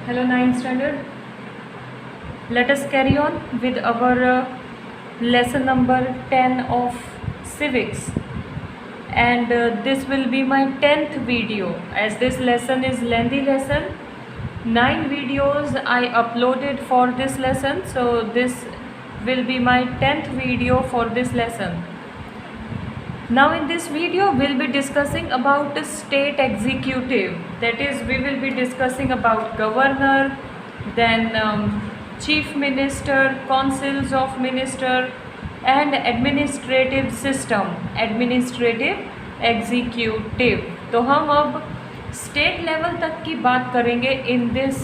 Hello, ninth standard. Let us carry on with our lesson number 10 of civics, and this will be my 10th video. As this lesson is lengthy lesson, 9 videos I uploaded for this lesson, so this will be my 10th video for this lesson. Now in this video we'll be discussing about the state executive, that is we will be discussing about governor, then chief minister, councils of minister and administrative system, administrative executive. तो हम अब state level तक की बात करेंगे in this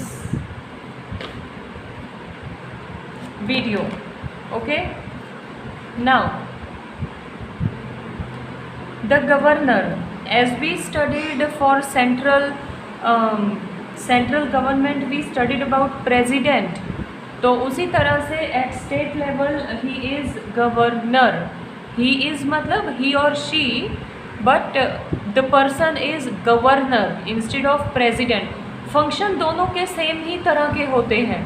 video. Okay, now the governor, as we studied for central government we studied about president, तो उसी तरह से at state level he is governor. He is मतलब he or she, but the person is governor instead of president. Function दोनों के same ही तरह के होते हैं,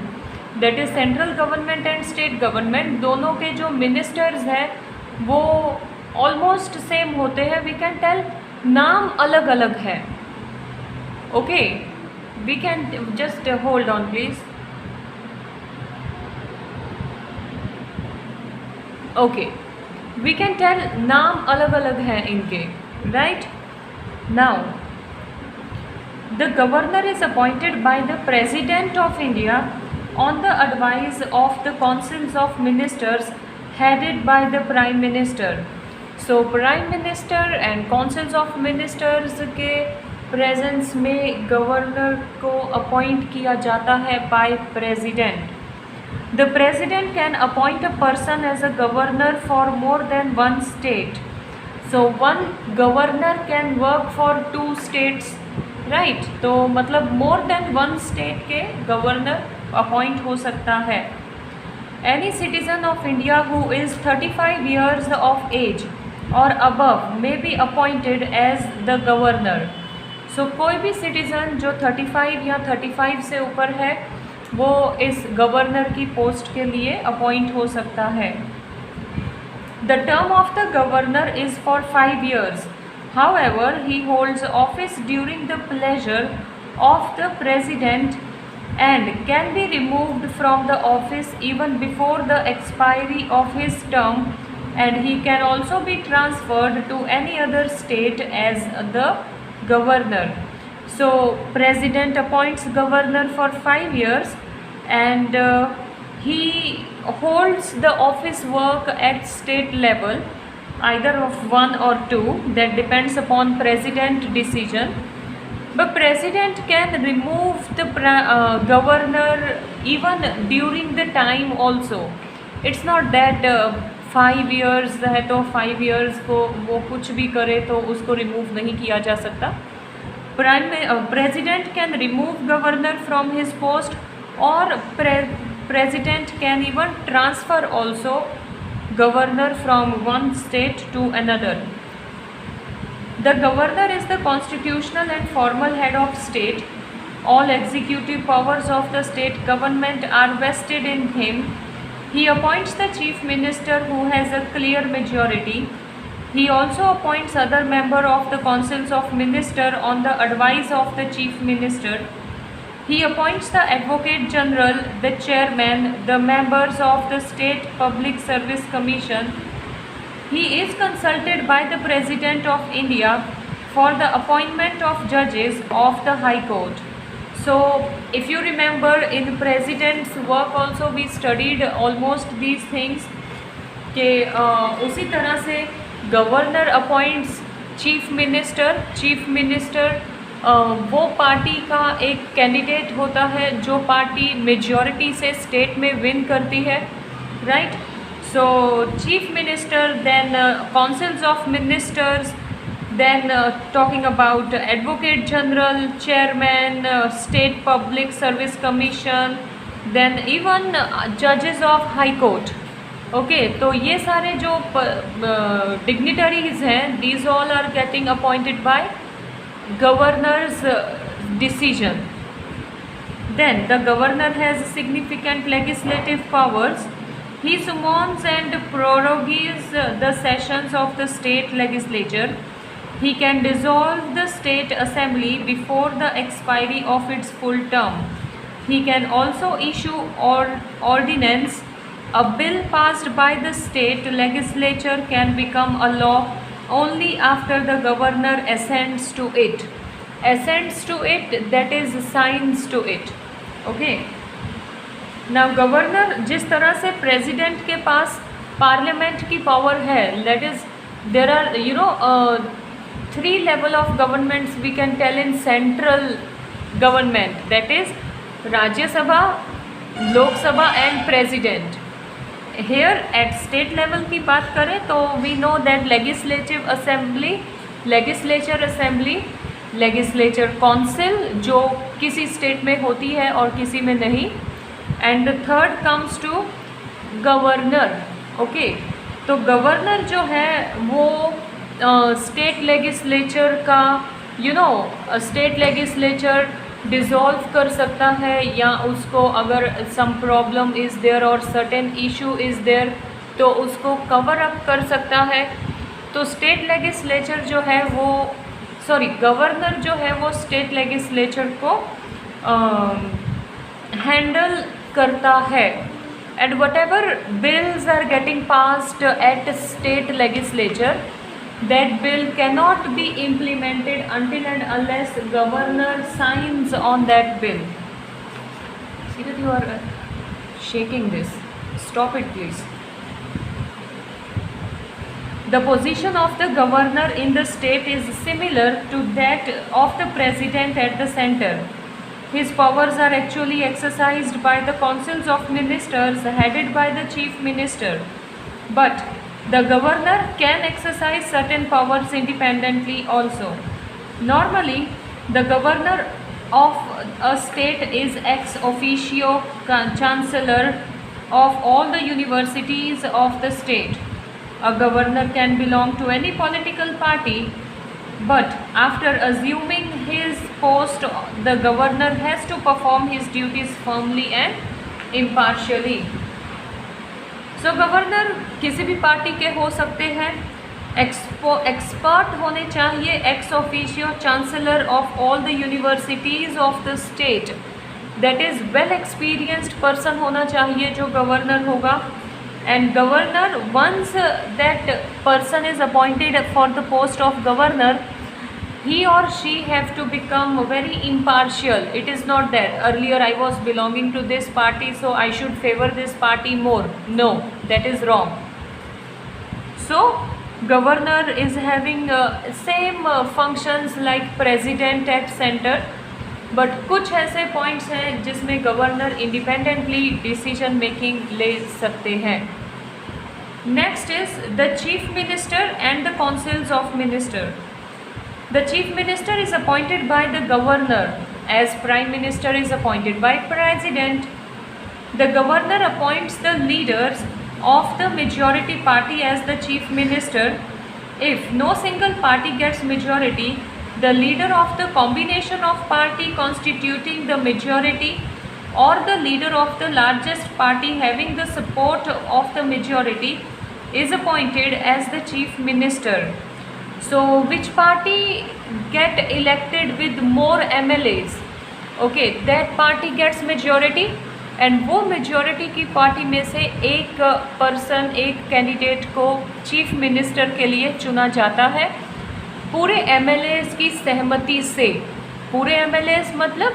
that is central government and state government, दोनों के जो मिनिस्टर्स हैं वो ऑलमोस्ट सेम होते हैं. वी कैन टेल नाम अलग अलग है. Okay, we can just hold on please. Okay, we can tell नाम अलग अलग हैं इनके. Right now the governor is appointed by the president of India on the advice of the councils of ministers headed by the prime minister. So prime minister and councils of ministers के presence में governor को appoint किया जाता है by president. The president can appoint a person as a governor for more than one state. So one governor can work for 2 states. Right, तो मतलब more than one state के governor appoint हो सकता है. Any citizen of India who is 35 years of age और above may be appointed as the governor. So कोई भी citizen जो 35 या 35 से ऊपर है वो इस गवर्नर की पोस्ट के लिए अपॉइंट हो सकता है. The term of the governor is for 5 years. However, he holds office during the pleasure of the president and can be removed from the office even before the expiry of his term, and he can also be transferred to any other state as the governor. So president appoints governor for 5 years and he holds the office work at state level, either of 1 or 2, that depends upon president decision. But president can remove the governor even during the time also. It's not that 5 years है तो 5 years को वो कुछ भी करे तो उसको remove नहीं किया जा सकता. President can remove governor from his post, or president can even transfer also governor from one state to another. The governor is the constitutional and formal head of state. All executive powers of the state government are vested in him. He appoints the chief minister who has a clear majority. He also appoints other member of the councils of minister on the advice of the chief minister. He appoints the advocate general, the chairman, the members of the state public service commission. He is consulted by the President of India for the appointment of judges of the High Court. So if you remember, in President's work also we studied almost these things कि उसी तरह से governor appoints chief minister वो party का एक candidate होता है जो पार्टी मेजॉरिटी से स्टेट में विन करती है. Right, so chief minister, then councils of ministers, then talking about advocate general, chairman, state public service commission, then even judges of high court. Okay, तो ये सारे जो डिग्निटरीज हैं, these all are getting appointed by governor's decision. Then the governor has significant legislative powers. He summons and prorogues the sessions of the state legislature. He can dissolve the state assembly before the expiry of its full term. He can also issue ordinance. A bill passed by the state legislature can become a law only after the governor assents to it. Assents to it, that is signs to it. Okay now governor जिस तरह से president के पास parliament की power है, that is there are three level of governments we can tell in central government, that is Rajya Sabha, Lok Sabha and president. Here at state level की बात करें तो we know that legislative assembly, legislature assembly, legislature council जो किसी state में होती है और किसी में नहीं, and the third comes to governor. Okay, तो गवर्नर जो है वो स्टेट लेजिस्लेचर का स्टेट लेजिस्लेचर डिसॉल्व कर सकता है, या उसको अगर सम प्रॉब्लम इज़ देयर और सर्टेन इशू इज़ देयर तो उसको कवर अप कर सकता है. तो स्टेट लेजिस्लेचर जो है वो गवर्नर जो है वो स्टेट लेजिस्लेचर को हैंडल करता है. And whatever bills are getting passed at state legislature, that bill cannot be implemented until and unless governor signs on that bill. See that you are shaking this. Stop it please. The position of the governor in the state is similar to that of the president at the center. His powers are actually exercised by the councils of ministers headed by the chief minister. But the governor can exercise certain powers independently also. Normally, the governor of a state is ex officio chancellor of all the universities of the state. A governor can belong to any political party, but after assuming his post, the governor has to perform his duties firmly and impartially. So governor किसी भी party के हो सकते हैं, expert होने चाहिए, ex officio chancellor of all the universities of the state, that is well experienced person होना चाहिए जो गवर्नर होगा. And governor once that person is appointed for the post of governor, he or she have to become very impartial. It is not that earlier I was belonging to this party so I should favor this party more. No, that is wrong. So governor is having same functions like president at center, but कुछ ऐसे points हैं जिसमें governor independently decision making ले सकते हैं. Next is the chief minister and the councils of minister. The chief minister is appointed by the governor as prime minister is appointed by president. The governor appoints the leaders of the majority party as the chief minister. If no single party gets majority, the leader of the combination of party constituting the majority or the leader of the largest party having the support of the majority is appointed as the chief minister. So which party get elected with more MLAs? Okay, that party gets majority, and वो majority की party में से एक person, एक candidate को chief minister के लिए चुना जाता है पूरे MLAs की सहमति से. पूरे MLAs मतलब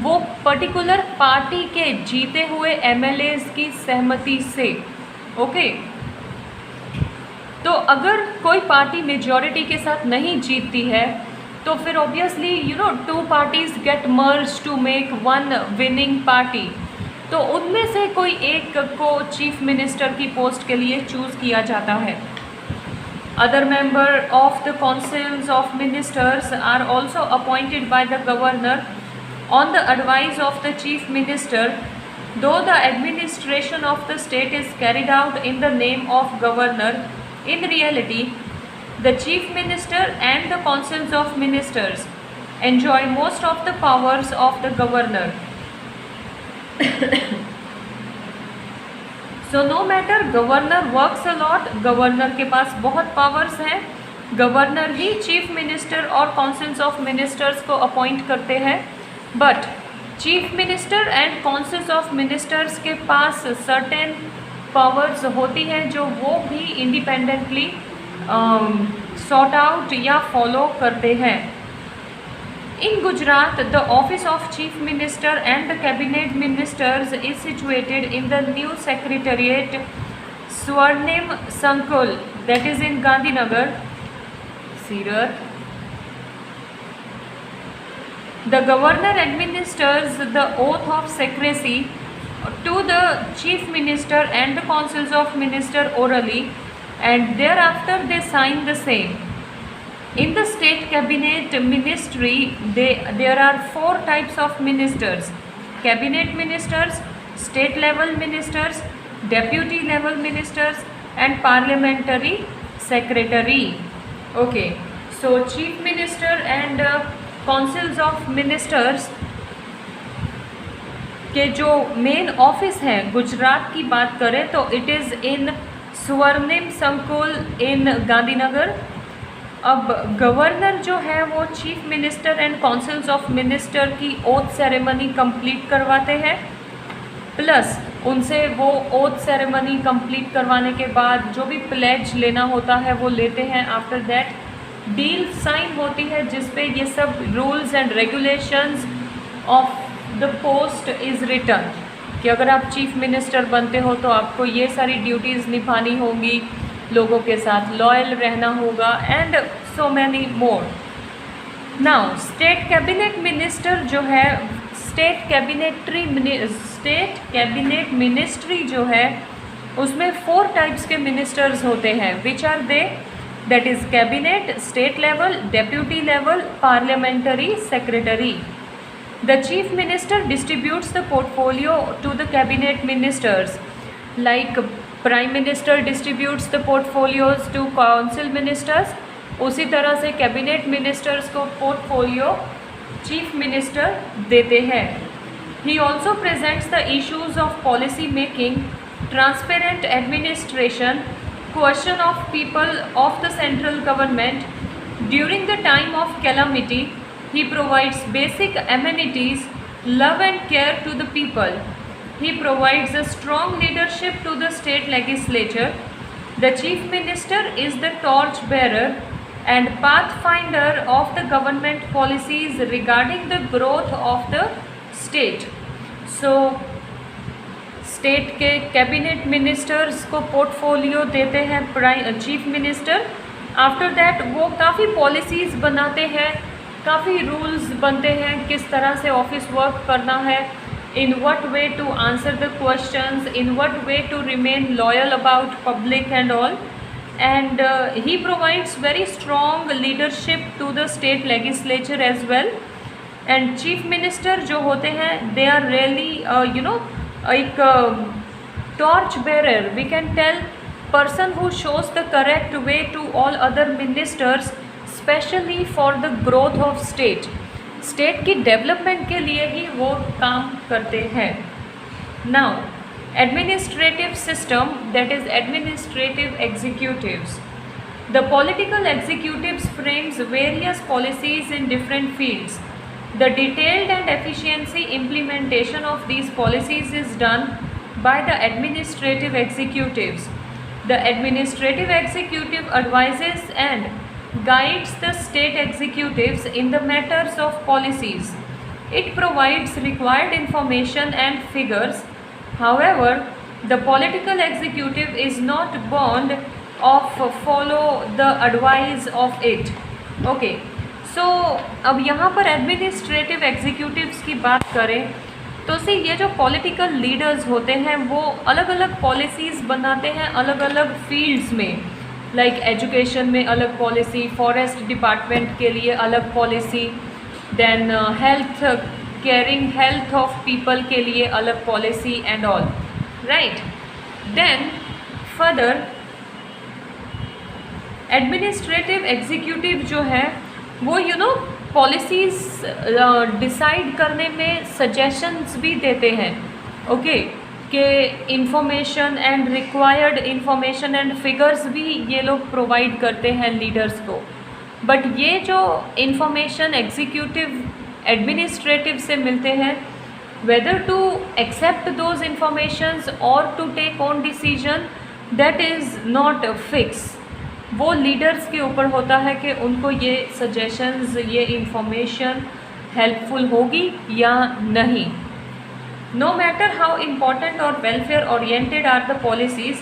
वो पर्टिकुलर पार्टी के जीते हुए MLAs की सहमति से. ओके, तो अगर कोई पार्टी मेजॉरिटी के साथ नहीं जीतती है तो फिर obviously two parties get merge to make one winning party. तो उनमें से कोई एक को चीफ मिनिस्टर की पोस्ट के लिए चूज़ किया जाता है. Other member of the councils of ministers are also appointed by the governor on the advice of the chief minister. Though the administration of the state is carried out in the name of governor, in reality the chief minister and the councils of ministers enjoy most of the powers of the governor. So no matter governor works a lot, governor के पास बहुत powers हैं, governor ही chief minister और councils of ministers को appoint करते हैं, but chief minister and councils of ministers के पास सर्टेन पावर्स होती हैं जो वो भी इंडिपेंडेंटली सॉर्ट आउट या फॉलो करते हैं। In Gujarat, the office of Chief Minister and the Cabinet Ministers is situated in the new Secretariat Swarnim Sankul, that is in Gandhinagar, Surat. The governor administers the oath of secrecy to the Chief Minister and the councils of ministers orally, and thereafter they sign the same. In the state cabinet ministry, there are 4 types of ministers: cabinet ministers, state level ministers, deputy level ministers, and parliamentary secretary. Okay, so chief minister and councils of ministers के जो main office हैं गुजरात की बात करें तो it is in स्वर्णिम संकुल इन गांधीनगर। अब गवर्नर जो है वो chief minister and councils of minister की ओथ सेरेमनी कंप्लीट करवाते हैं, प्लस उनसे वो ओथ सेरेमनी कंप्लीट करवाने के बाद जो भी प्लेज लेना होता है वो लेते हैं। आफ्टर दैट डील साइन होती है जिस पे ये सब rules and regulations of the post is written कि अगर आप चीफ मिनिस्टर बनते हो तो आपको ये सारी ड्यूटीज़ निभानी होंगी, लोगों के साथ लॉयल रहना होगा and so many more. Now state cabinet minister जो है, स्टेट कैबिनेट मिनिस्ट्री जो है उसमें 4 टाइप्स के मिनिस्टर्स होते हैं, which are they, that is cabinet, state level, deputy level, parliamentary secretary. The chief minister distributes the portfolio to the cabinet ministers, like prime minister distributes the portfolios to council ministers, उसी तरह से cabinet ministers को portfolio chief minister देते हैं। He also presents the issues of policy making, transparent administration, question of people of the central government during the time of calamity. He provides basic amenities, love and care to the people. He provides a strong leadership to the state legislature. The chief minister is the torch bearer and pathfinder of the government policies regarding the growth of the state. So, state के cabinet ministers को portfolio देते हैं chief minister. After that वो काफ़ी policies बनाते हैं, काफ़ी rules बनते हैं किस तरह से ऑफिस वर्क करना है, in what way to answer the questions, in what way to remain loyal about public and all, and he provides very strong leadership to the state legislature as well. And chief minister जो होते हैं they are really एक torch bearer, we can tell, person who shows the correct way to all other ministers, especially for the growth of state. State की development के लिए ही वो काम करते हैं। Now administrative system, that is administrative executives. The political executives frames various policies in different fields. The detailed and efficiency implementation of these policies is done by the administrative executives. The administrative executive advises and guides the state executives in the matters of policies. It provides required information and figures. However, the political executive is not bound of follow the advice of it. Okay, so अब यहाँ पर administrative executives की बात करें तो ये जो political leaders होते हैं वो अलग अलग पॉलिसीज़ बनाते हैं अलग अलग फील्ड्स में, लाइक एजुकेशन में अलग पॉलिसी, फॉरेस्ट डिपार्टमेंट के लिए अलग policy, then health, caring health of people के लिए अलग policy and all, right. Then further administrative executive जो है वो पॉलिसीज़ डिसाइड करने में सजेशंस भी देते हैं, ओके, कि information and required information and figures भी ये लोग प्रोवाइड करते हैं लीडर्स को। बट ये जो इंफॉर्मेशन एग्जीक्यूटिव एडमिनिस्ट्रेटिव से मिलते हैं, whether to accept those informations or to take on decision, that is not fixed. वो लीडर्स के ऊपर होता है कि उनको ये सजेशंस, ये इंफॉर्मेशन हेल्पफुल होगी या नहीं। No matter how important or welfare oriented are the policies,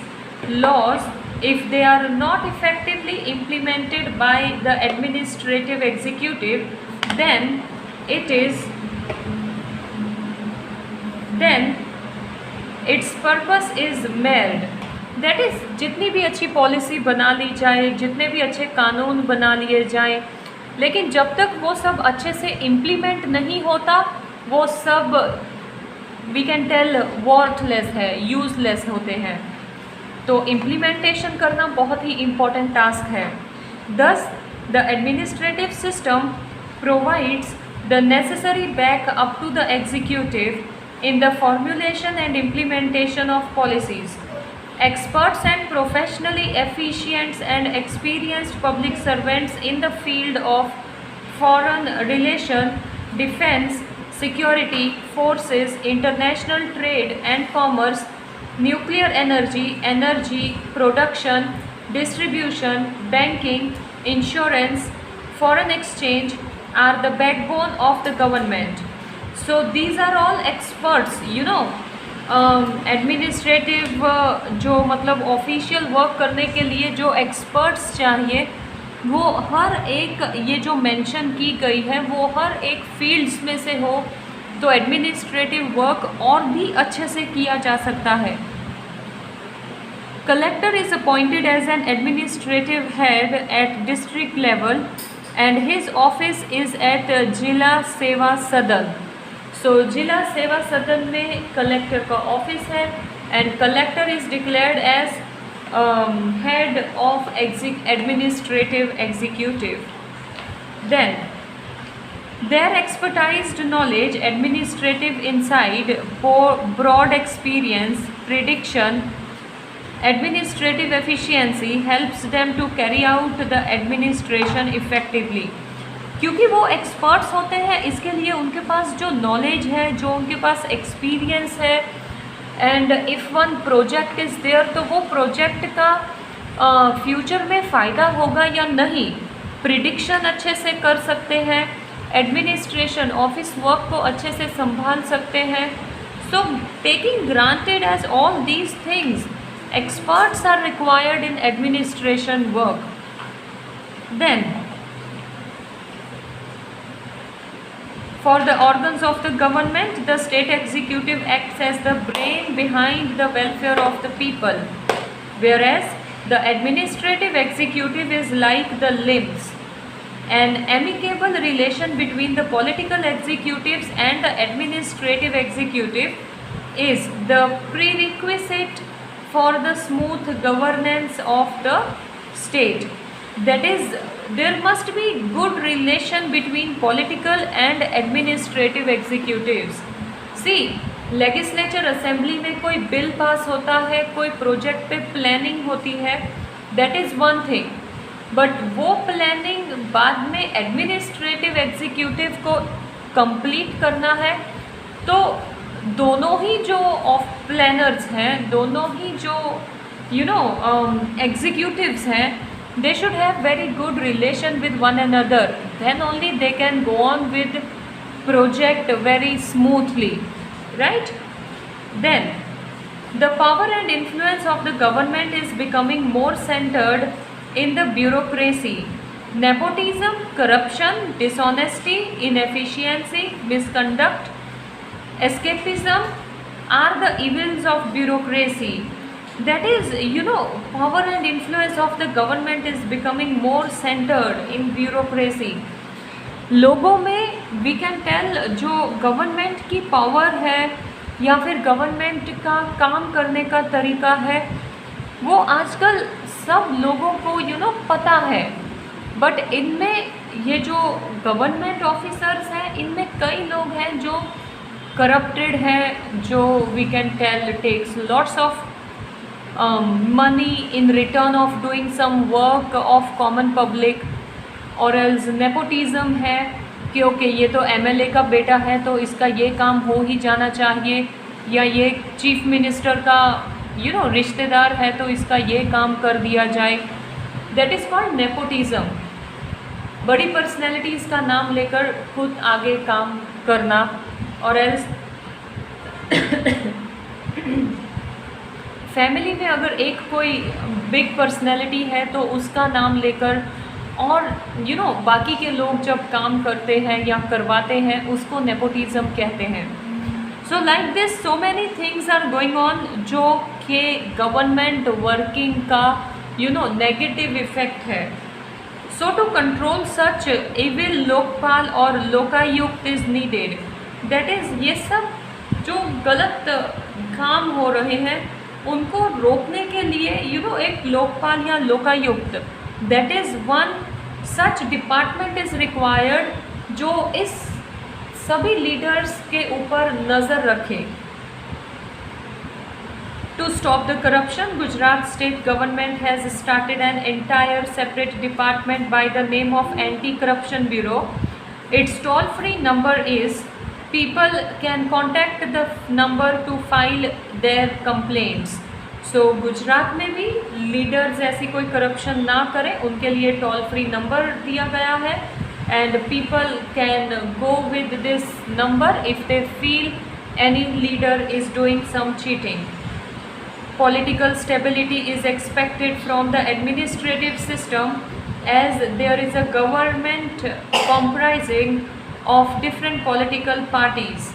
laws, if they are not effectively implemented by the administrative executive, then its purpose is marred. That is, जितनी भी अच्छी policy बना ली जाए, जितने भी अच्छे कानून बना लिए जाएं, लेकिन जब तक वो सब अच्छे से इम्प्लीमेंट नहीं होता, वो सब वी कैन टेल वर्थलेस है, यूजलेस होते हैं। तो इम्प्लीमेंटेशन करना बहुत ही इम्पोर्टेंट टास्क है। Thus, the administrative system provides the necessary backup to the executive in the formulation and implementation of policies. Experts and professionally efficient and experienced public servants in the field of foreign relation, defense, security, forces, international trade and commerce, nuclear energy, energy production, distribution, banking, insurance, foreign exchange are the backbone of the government. So these are all experts, administrative जो मतलब official work करने के लिए जो experts चाहिए, वो हर एक ये जो मेंशन की गई है वो हर एक फील्ड्स में से हो, तो एडमिनिस्ट्रेटिव वर्क और भी अच्छे से किया जा सकता है। Collector is appointed as an administrative head at district level and his office is at जिला सेवा सदन। So जिला सेवा सदन में कलेक्टर का ऑफिस है and collector is declared as head of administrative executive. Then their expertise, knowledge, administrative insight, broad experience, prediction, administrative efficiency helps them to carry out the administration effectively. क्योंकि वो experts होते हैं, इसके लिए उनके पास जो नॉलेज है, जो उनके पास एक्सपीरियंस है, and if one project is there तो वो प्रोजेक्ट का फ्यूचर में फ़ायदा होगा या नहीं, प्रिडिक्शन अच्छे से कर सकते हैं, एडमिनिस्ट्रेशन ऑफिस वर्क को अच्छे से संभाल सकते हैं। So taking granted as all these things, experts are required in administration work. Then for the organs of the government, the state executive acts as the brain behind the welfare of the people, whereas the administrative executive is like the limbs. An amicable relation between the political executives and the administrative executive is the prerequisite for the smooth governance of the state. That is, there must be good relation between political and administrative executives. See, legislature assembly में कोई bill pass होता है, कोई project पे planning होती है, that is one thing. But वो planning बाद में एडमिनिस्ट्रेटिव एग्जीक्यूटिव को कंप्लीट करना है, तो दोनों ही जो ऑफ प्लानर्स हैं, दोनों ही जो एग्जीक्यूटिव्स हैं, they should have very good relation with one another, then only they can go on with project very smoothly, right? Then the power and influence of the government is becoming more centered in the bureaucracy. Nepotism, corruption, dishonesty, inefficiency, misconduct, escapism are the evils of bureaucracy. That is, power and influence of the government is becoming more centered in bureaucracy. लोगों में we can tell जो government की power है या फिर government का काम करने का तरीका है, वो आजकल सब लोगों को पता है, बट इनमें ये जो गवर्नमेंट ऑफिसर्स हैं, इनमें कई लोग हैं जो करप्टेड है, जो we can tell takes lots of money in return of doing some work of common public, और एल्स नेपोटिज्म है कि ओके ये तो एमएलए का बेटा है तो इसका ये काम हो ही जाना चाहिए, या ये चीफ मिनिस्टर का रिश्तेदार है तो इसका ये काम कर दिया जाए। That is called nepotism. बड़ी पर्सनैलिटीज़ का नाम लेकर खुद आगे काम करना, और एल्स फैमिली में अगर एक कोई बिग पर्सनैलिटी है तो उसका नाम लेकर, और बाकी के लोग जब काम करते हैं या करवाते हैं उसको नेपोटिज्म कहते हैं। So like this so many things are going on जो कि गवर्नमेंट वर्किंग का नेगेटिव इफेक्ट है। So to control such evil Lokpal और Lokayukta is needed. That is ये सब जो गलत काम हो रहे हैं उनको रोकने के लिए एक लोकपाल या Lokayukta, that is one such department is required जो इस सभी लीडर्स के ऊपर नज़र रखे। To stop the corruption, Gujarat state government has started an entire separate department by the name of anti corruption bureau. Its toll free number is, people can contact the number to file their complaints। सो गुजरात में भी leaders ऐसी कोई corruption ना करें उनके लिए toll free number दिया गया है, and people can go with this number if they feel any leader is doing some cheating. Political stability is expected from the administrative system as there is a government comprising of different political parties।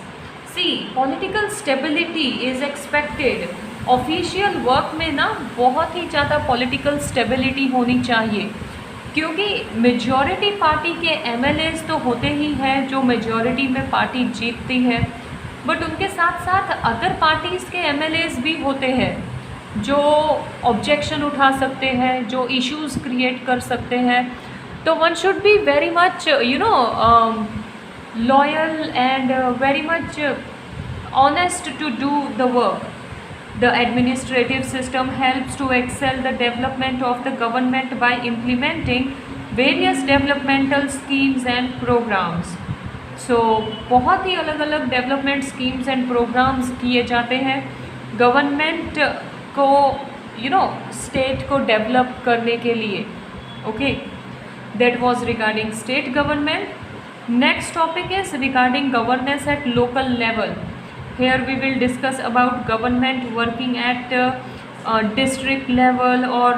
See, political stability is expected। Official work में ना बहुत ही ज़्यादा political stability होनी चाहिए, क्योंकि majority party के MLAs तो होते ही हैं जो मेजॉरिटी में पार्टी जीतती है, बट उनके साथ साथ अदर पार्टीज़ के एमएलएज भी होते हैं जो ऑब्जेक्शन उठा सकते हैं, जो इश्यूज़ क्रिएट कर सकते हैं। तो one should be very much loyal and very much honest to do the work। The administrative system helps to excel the development of the government by implementing various developmental schemes and programs। So बहुत ही अलग अलग development schemes and programmes किए जाते हैं government को state को develop करने के लिए। Okay, that was regarding state government. Next topic is regarding governance at local level। Here we will discuss about government working at district level or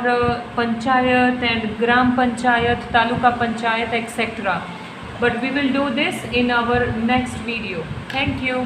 panchayat and gram panchayat, taluka panchayat, etc. But we will do this in our next video। Thank you।